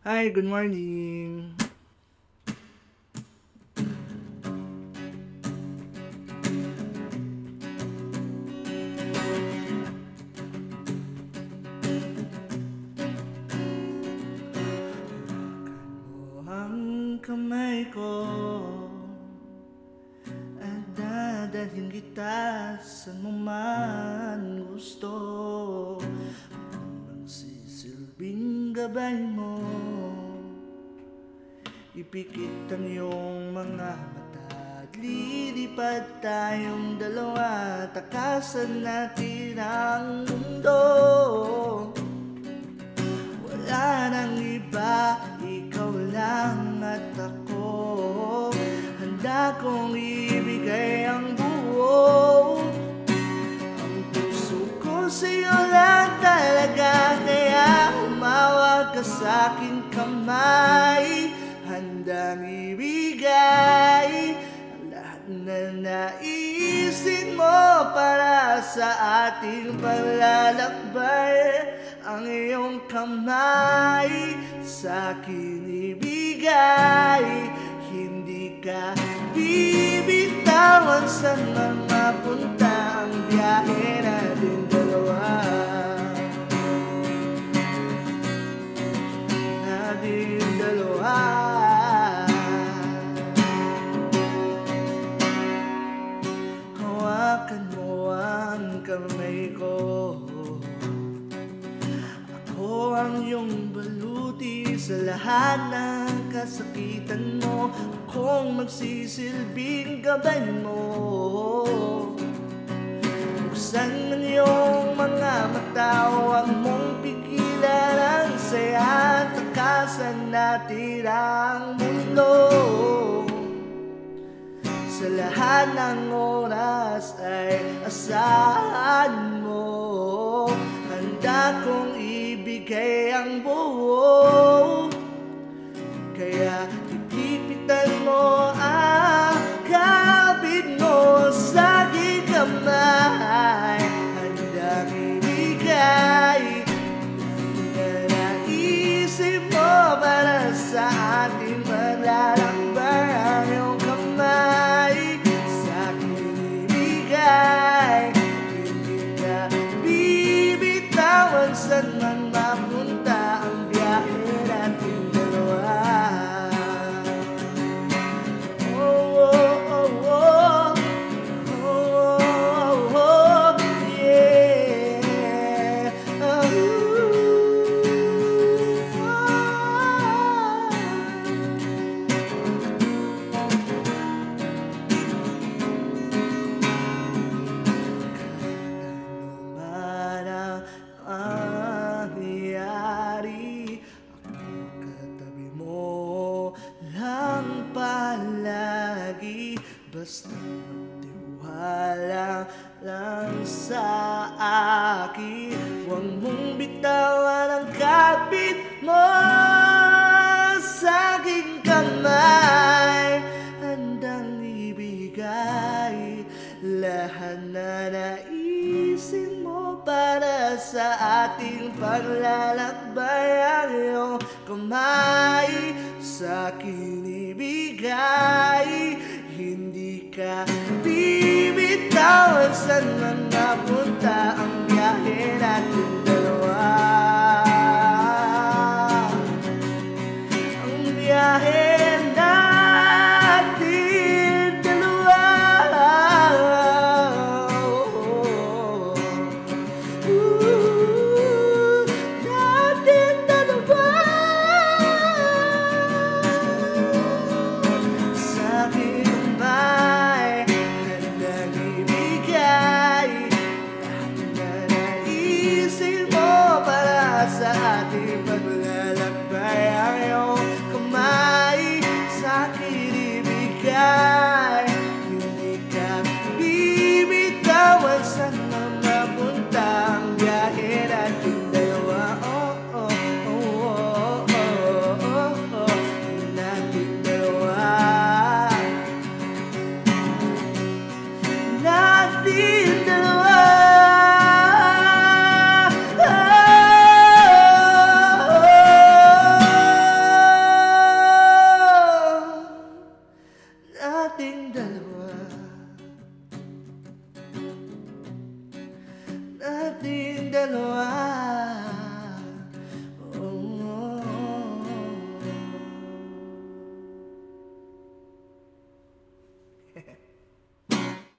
Hi, good morning. Hawakan mo ang kamay ko at dadalhin kita saan mo man gusto. Magsisilbing gabay mo, ipikit ang iyong mga mata at lilipad tayong dalawa. Takasan natin ang mundo. Wala nang iba, ikaw lang at ako. Handa kong ibigay ang buo. Ang puso ko sa'yo lang talaga, kaya humawak ka sa'king kamay. Handang ibigay ang lahat na naisin mo para sa ating paglalakbay. Ang iyong kamay sa'kin ibigay, hindi ka bibitawan. Saan man mapunta ang biyahe natin dalawa, natin dalawa. Hawakan mo ang kamay ko, ako ang iyong baluti sa lahat ng kasakitan mo. Akong magsisilbing gabay mo. Buksan ang iyong mga mata, huwag mong pigilan ang saya. Takasan natin ang mundo. Sa lahat ng oras ay asahan mo. Handa kong ibigay ang buo, kaya ipipitan mo ang kabit mo sa aking kamay. Handang ibigay na naisip mo para sa ating paglalakbay. Ang iyong kamay sa akin ibigay, hindi ka bibitawan. Saan man mapunta ang biyahe natin dalawa. Oh, oh, oh, oh. Oh, oh, oh, yeah. Mangyari, ako katabi mo lang palagi. Basta magtiwala lang sa akin. Huwag mong bitawan ang kapit mo sa aking kamay. Handang ibigay lahat na naisin mo para sa ating paglalakbay. Ang iyong kamay sa akin ibigay, hindi ka bibitawan. Saan man napunta ang biyahe natin dalawa. Ang biyahe natin dalawa. Natin dalawa. Sa aking kamay, handang ibigay lahat na nais nating dalawa, nating dalawa.